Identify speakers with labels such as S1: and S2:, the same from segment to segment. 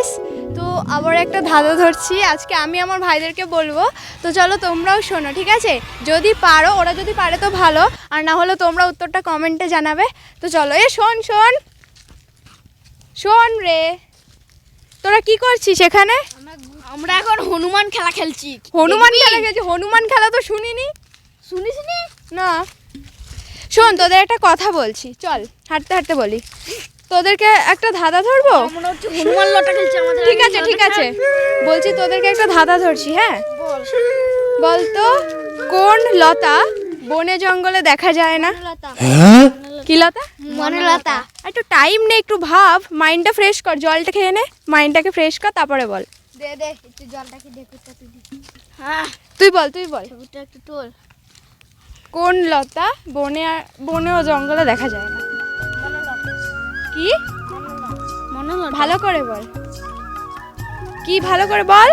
S1: Guys, তো আবার একটা ধাঁধা ধরছি আজকে আমি আমার ভাইদেরকে বলবো। তো চলো তোমরাও শোনো, ঠিক আছে? যদি পারো, ওরা যদি পারে তো ভালো, আর না হলে তোমরা উত্তরটা কমেন্টে জানাবে। তো চলো, শোন শোন শোন রে, তোরা কি করছিস এখানে?
S2: আমরা এখন হনুমান খেলা খেলছি।
S1: হনুমান খেলা খেলছি? হনুমান খেলা তো শুনিনি।
S2: শুনিসনি?
S1: না। শোন, তোদের একটা কথা বলছি, চল হাঁটতে হাঁটতে বলি। তোদেরকে একটা ধাঁধা ধরবো।
S2: আমরা হচ্ছে হনুমান লটা খেলছি আমাদের।
S1: ঠিক আছে ঠিক আছে, বলছি তোদেরকে একটা ধাঁধা ধরছি। হ্যাঁ
S2: বল।
S1: বলতো, কোন লতা বনে জঙ্গলে দেখা যায় না? কি লতা?
S2: বনলতা।
S1: একটু টাইম নে, একটু ভাব, মাইন্ডটা ফ্রেশ কর, জলটা খেয়ে নে, মাইন্ডটাকে ফ্রেশ কর, তারপরে বল।
S2: দে দে একটু জলটাকে দেখতে তুই। হ্যাঁ,
S1: তুই বল তুই বল।
S2: ছবিটা একটু তোল।
S1: কোন লতা বনে ও জঙ্গলে দেখা যায় না? কি?
S2: মনলতা।
S1: ভালো করে বল, কি ভালো করে বল।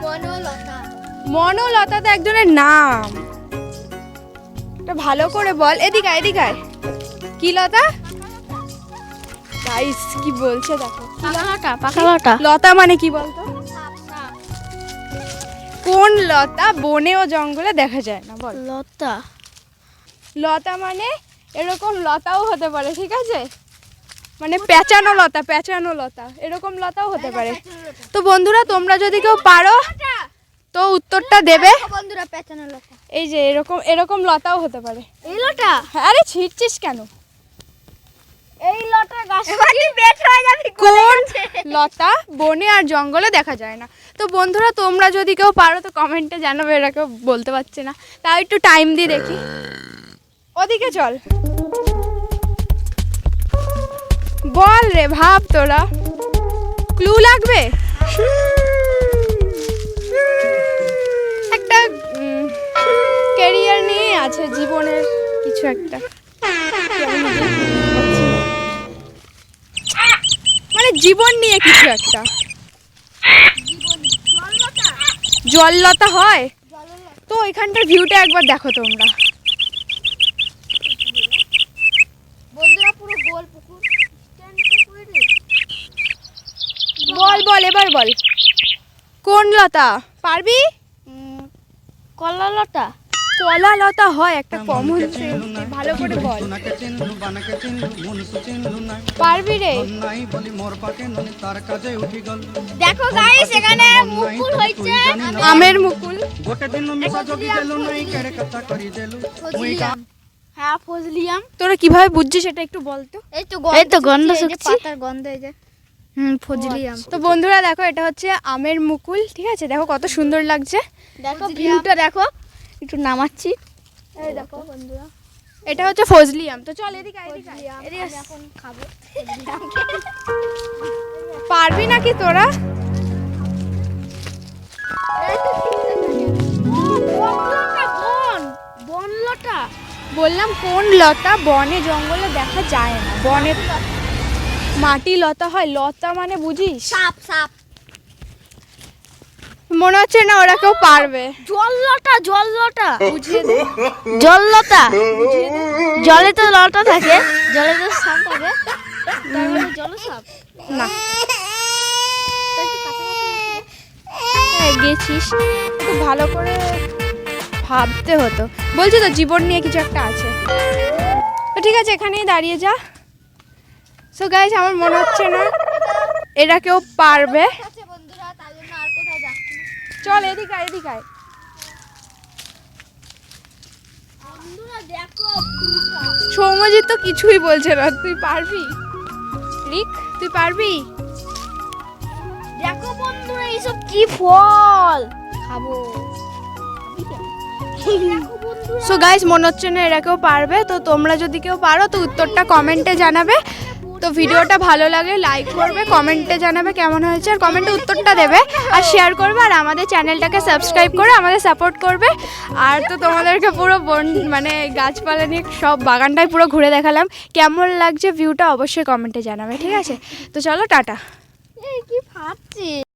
S2: বনলতা।
S1: মনলতা তো একজনের নাম, এটা ভালো করে বল। এদিকে আয়, এদিকে আয়। কি লতা? গাইস কি বলছে দেখো।
S2: পাকালতা, পাকালতা।
S1: লতা মানে কি বলতো? কোন লতা বনে ও জঙ্গলে দেখা যায় না? বল।
S2: লতা।
S1: লতা মানে এরকম লতাও হতে পারে, ঠিক আছে? মানে পেঁচানো লতা, পেঁচানো লতা, এরকম লতাও হতে পারে। তো বন্ধুরা, তোমরা যদি কেউ পারো তো উত্তরটা দেবে।
S2: বন্ধুরা, পেছানো লতা।
S1: এই যে এরকম এরকম লতাও হতে পারে।
S2: এই লতা।
S1: আরে ছিটছিস কেন?
S2: এই লতা গাছ কি বেট হয়ে যাবে?
S1: কোন লতা বনে আর জঙ্গলে দেখা যায় না? তো বন্ধুরা, তোমরা যদি কেউ পারো তো কমেন্টে জানাবে, এরা কেউ বলতে পারছে না, তাও একটু টাইম দিয়ে দেখি। ওদিকে চল, বল রে, ভাব তোরা, ক্লু লাগবে একটা, ক্যারিয়ার নিয়ে আছে, জীবনের কিছু একটা, মানে জীবন নিয়ে কিছু একটা। জললতা হয় তো ওইখানটার ভিউটা একবার দেখো তোমরা।
S2: বন্ধুরা, পুরো গোল পুকুর।
S1: বল বল, এবার বল, কোন লতা? পারবি?
S2: কলা লতা।
S1: কলা লতা হয়, একটা কমন সেন্স, ভালো করে বল। পারবি রে?
S2: দেখো গাইস, এখানে মুকুল হইছে,
S1: আমের মুকুল।
S2: হ্যাঁ, ফজলিয়াম।
S1: তোরা কিভাবে বুঝছিস এটা একটু বল তো।
S2: এই তো গন্ধ শুকছি।
S1: পাতার গন্ধ, এই যে
S2: ফজলিয়াম।
S1: তো বন্ধুরা দেখো, এটা হচ্ছে আমের মুকুল, ঠিক আছে? দেখো কত সুন্দর লাগছে।
S2: দেখো ভিউটা দেখো, একটু নামাচ্ছি।
S1: এই দেখো বন্ধুরা, এটা হচ্ছে ফজলি আম। তো চল এদিকে আয়, এদিকে আয়।
S2: এদিকে এখন খাবো।
S1: পারবি নাকি তোরা?
S2: বনলতা।
S1: বললাম কোন লতা বনে জঙ্গলে দেখা যায় না? বনে মাটি লতা হয়, লতা মানে বুঝিস?
S2: সাপ সাপ।
S1: মনে হচ্ছে না ওরা কেউ পারবে।
S2: জললতা, জললতা।
S1: বুঝিয়ে দে,
S2: জললতা।
S1: বুঝিয়ে দে।
S2: জলে তো লতা থাকে, জলে তো সাপ থাকে, তার মানে জলসাপ
S1: না, হ্যাঁ, গেছিস, একটু ভালো করে ভাবতে হতো। বলছি তো জীবন নিয়ে কিছু একটা আছে। তো ঠিক আছে, এখানেই দাঁড়িয়ে যা। সো গাইস, আমার মনে হচ্ছে না এরা কেউ পারবে।
S2: বন্ধুরা, তার জন্য আর কোথাও যাচ্ছি না।
S1: চল এদিকে আয়, এদিকে আয়।
S2: বন্ধুরা দেখো,
S1: সৌম্যজিৎ তো কিছুই বলছে না। তুই পারবি রিক? তুই পারবি?
S2: দেখো বন্ধুরা, এইসব কি ফল খাবো। দেখো বন্ধুরা,
S1: সো গাইস, মনে হচ্ছে না এরা কেউ পারবে। তো তোমরা যদি কেউ পারো তো উত্তরটা কমেন্টে জানাবে। তো ভিডিওটা ভালো লাগলে লাইক করবে, কমেন্টে জানাবে কেমন হয়েছে, আর কমেন্টে উত্তরটা দেবে, আর শেয়ার করবে, আর আমাদের চ্যানেলটাকে সাবস্ক্রাইব করে আমাদের সাপোর্ট করবে। আর তো তোমাদেরকে পুরো মানে গাছপালা নিয়ে সব বাগানটাই পুরো ঘুরে দেখালাম। কেমন লাগছে ভিউটা অবশ্যই কমেন্টে জানাবে, ঠিক আছে? তো চলো, টাটা।
S2: এই কি ফাটছে।